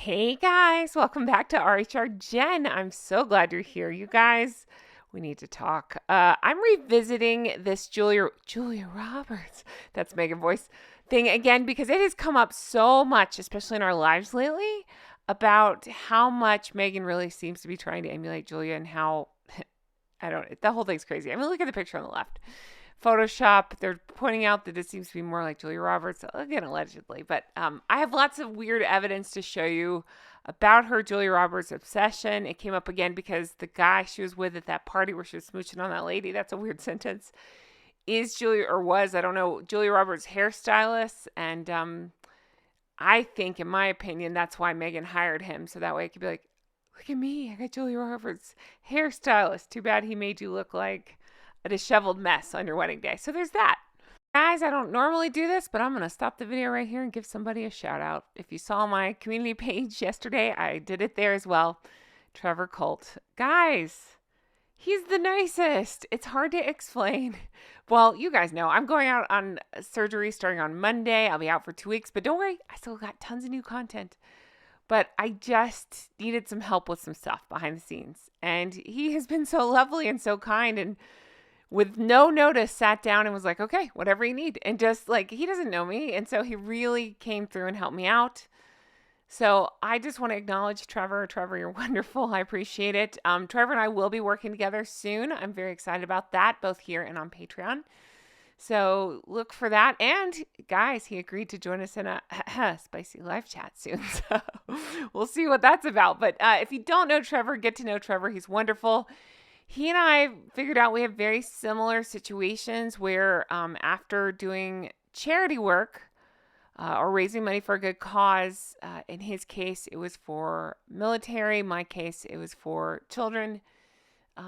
Hey guys, welcome back to RHR Jen. I'm so glad you're here. You guys, we need to talk. I'm revisiting this Julia Roberts, that's Megan voice thing again because it has come up so much, especially in our lives lately, about how much Megan really seems to be trying to emulate Julia and how the whole thing's crazy. I mean, look at the picture on the left. Photoshop. They're pointing out that it seems to be more like Julia Roberts, again, allegedly. But I have lots of weird evidence to show you about her Julia Roberts obsession. It came up again because the guy she was with at that party where she was smooching on that lady, that's a weird sentence, is Julia, or was, I don't know, Julia Roberts' hairstylist. And I think, in my opinion, that's why Meghan hired him. So that way it could be like, look at me, I got Julia Roberts' hairstylist. Too bad he made you look like a disheveled mess on your wedding day. So there's that. Guys, I don't normally do this, but I'm going to stop the video right here and give somebody a shout out. If you saw my community page yesterday, I did it there as well. Trevor Colt. Guys, he's the nicest. It's hard to explain. Well, you guys know I'm going out on surgery starting on Monday. I'll be out for 2 weeks, but don't worry. I still got tons of new content. But I just needed some help with some stuff behind the scenes. And he has been so lovely and so kind, and with no notice sat down and was like, okay, whatever you need. And just like, he doesn't know me. And so he really came through and helped me out. So I just want to acknowledge Trevor. Trevor, you're wonderful. I appreciate it. Trevor and I will be working together soon. I'm very excited about that, both here and on Patreon. So look for that. And guys, he agreed to join us in a spicy live chat soon. So we'll see what that's about. But if you don't know Trevor, get to know Trevor. He's wonderful. He and I figured out we have very similar situations where after doing charity work or raising money for a good cause, in his case, it was for military. My case, it was for children. What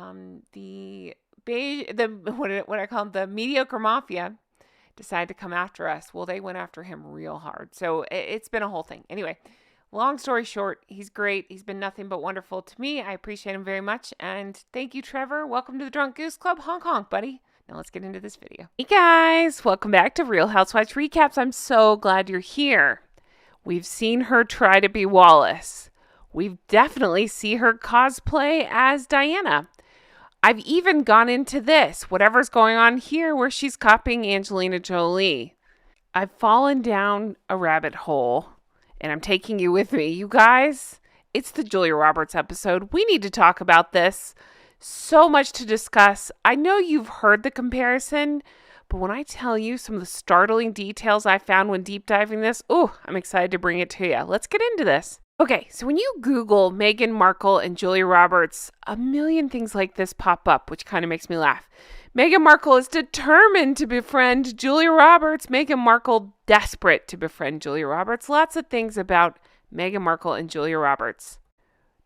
I call them, the mediocre mafia decided to come after us. Well, they went after him real hard. So it's been a whole thing. Anyway, long story short, he's great. He's been nothing but wonderful to me. I appreciate him very much. And thank you, Trevor. Welcome to the Drunk Goose Club. Honk, honk, buddy. Now let's get into this video. Hey, guys. Welcome back to Real Housewives Recaps. I'm so glad you're here. We've seen her try to be Wallace. We've definitely seen her cosplay as Diana. I've even gone into this, whatever's going on here, where she's copying Angelina Jolie. I've fallen down a rabbit hole, and I'm taking you with me. You guys, it's the Julia Roberts episode. We need to talk about this. So much to discuss. I know you've heard the comparison, but when I tell you some of the startling details I found when deep diving this, I'm excited to bring it to you. Let's get into this. Okay, so when you Google Meghan Markle and Julia Roberts, a million things like this pop up, which kind of makes me laugh. Meghan Markle is determined to befriend Julia Roberts. Meghan Markle desperate to befriend Julia Roberts. Lots of things about Meghan Markle and Julia Roberts.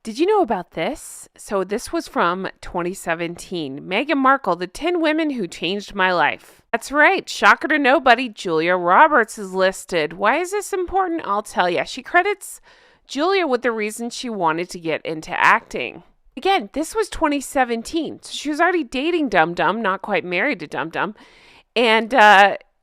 Did you know about this? So this was from 2017. Meghan Markle, the 10 women who changed my life. That's right. Shocker to nobody, Julia Roberts is listed. Why is this important? I'll tell you. She credits Julia with the reason she wanted to get into acting. Again, this was 2017. So she was already dating Dum Dum, not quite married to Dum Dum. And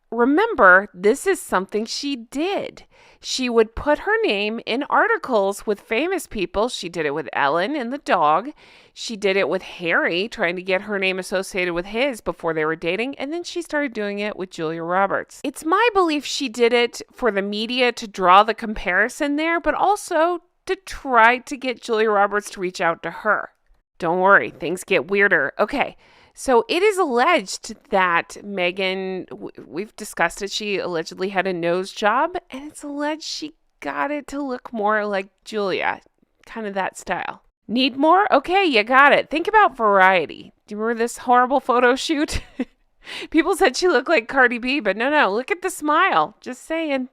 remember, this is something she did. She would put her name in articles with famous people. She did it with Ellen and the dog. She did it with Harry, trying to get her name associated with his before they were dating. And then she started doing it with Julia Roberts. It's my belief she did it for the media to draw the comparison there, but also to try to get Julia Roberts to reach out to her. Don't worry, things get weirder. Okay. So it is alleged that Meghan, we've discussed it, she allegedly had a nose job, and it's alleged she got it to look more like Julia, kind of that style. Need more? Okay, you got it. Think about Variety. Do you remember this horrible photo shoot? People said she looked like Cardi B, but no, look at the smile. Just saying,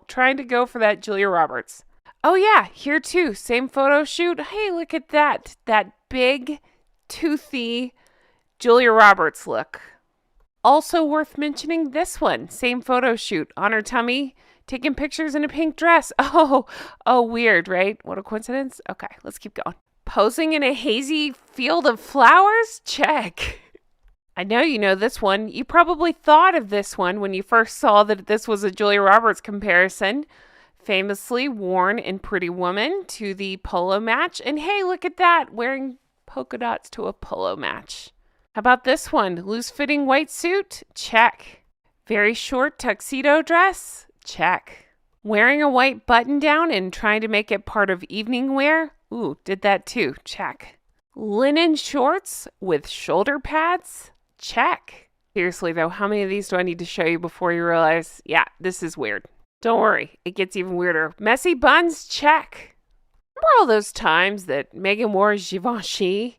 trying to go for that Julia Roberts. Oh yeah, here too, same photo shoot. Hey, look at that big, toothy Julia Roberts look. Also worth mentioning this one. Same photo shoot on her tummy, taking pictures in a pink dress. Oh, weird, right? What a coincidence. Okay, let's keep going. Posing in a hazy field of flowers? Check. I know you know this one. You probably thought of this one when you first saw that this was a Julia Roberts comparison. famously worn in Pretty Woman to the polo match. And hey, look at that, wearing polka dots to a polo match. How about this one? Loose-fitting white suit? Check. Very short tuxedo dress? Check. Wearing a white button-down and trying to make it part of evening wear? Ooh, did that too. Check. Linen shorts with shoulder pads? Check. Seriously though, how many of these do I need to show you before you realize, yeah, this is weird? Don't worry, it gets even weirder. Messy buns? Check. Remember all those times that Meghan wore Givenchy?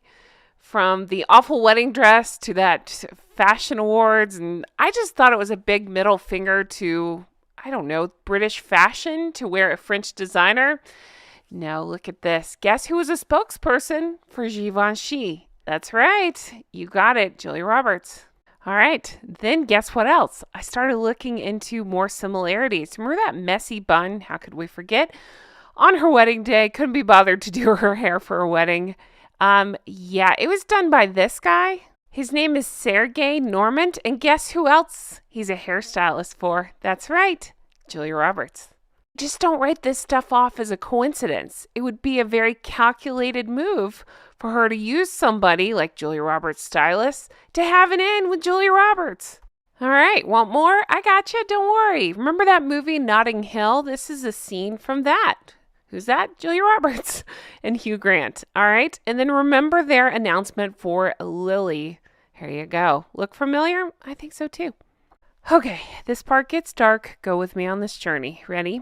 From the awful wedding dress to that fashion awards, and I just thought it was a big middle finger to, I don't know, British fashion to wear a French designer. No, look at this. Guess who was a spokesperson for Givenchy? That's right. You got it, Julia Roberts. All right, then guess what else? I started looking into more similarities. Remember that messy bun? How could we forget? On her wedding day, couldn't be bothered to do her hair for a wedding. Yeah, it was done by this guy. His name is Sergey Normant, and guess who else he's a hairstylist for? That's right, Julia Roberts. Just don't write this stuff off as a coincidence. It would be a very calculated move for her to use somebody like Julia Roberts' stylist to have an in with Julia Roberts. All right, want more? I gotcha, don't worry. Remember that movie Notting Hill? This is a scene from that. Who's that? Julia Roberts and Hugh Grant. All right, and then remember their announcement for Lily. Here you go. Look familiar? I think so too. Okay, this part gets dark. Go with me on this journey. Ready?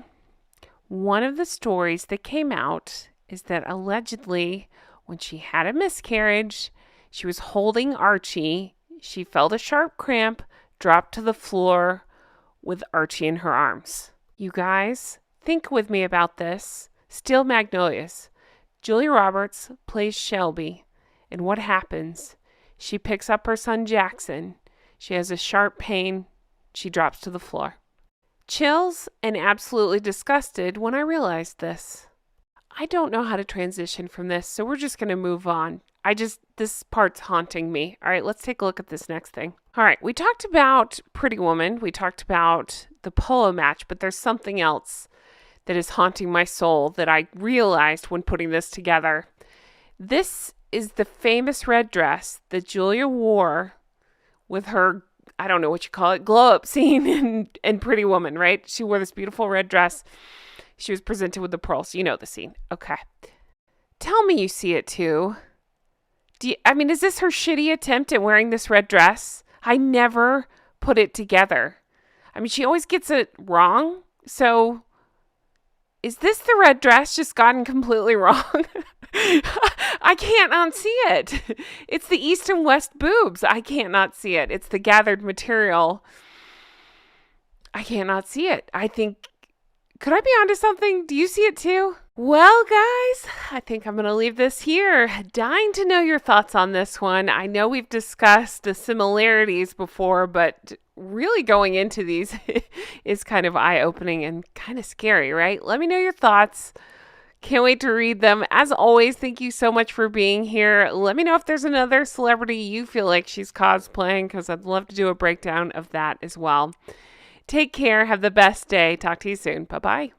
One of the stories that came out is that allegedly when she had a miscarriage, she was holding Archie. She felt a sharp cramp, dropped to the floor with Archie in her arms. You guys, think with me about this. Steel Magnolias. Julia Roberts plays Shelby. And what happens? She picks up her son Jackson. She has a sharp pain. She drops to the floor. Chills and absolutely disgusted when I realized this. I don't know how to transition from this, so we're just going to move on. This part's haunting me. All right, let's take a look at this next thing. All right, we talked about Pretty Woman. We talked about the polo match, but there's something else that is haunting my soul that I realized when putting this together. This is the famous red dress that Julia wore with her, I don't know what you call it, glow-up scene in Pretty Woman, right? She wore this beautiful red dress. She was presented with the pearls. You know the scene. Okay. Tell me you see it too. Is this her shitty attempt at wearing this red dress? I never put it together. She always gets it wrong. So is this the red dress just gotten completely wrong? I can't unsee it. It's the east and west boobs. I can't not see it. It's the gathered material. I can't not see it. I think, could I be onto something? Do you see it too? Well, guys, I think I'm going to leave this here. Dying to know your thoughts on this one. I know we've discussed the similarities before, but really going into these is kind of eye-opening and kind of scary, right? Let me know your thoughts. Can't wait to read them. As always, thank you so much for being here. Let me know if there's another celebrity you feel like she's cosplaying, because I'd love to do a breakdown of that as well. Take care. Have the best day. Talk to you soon. Bye-bye.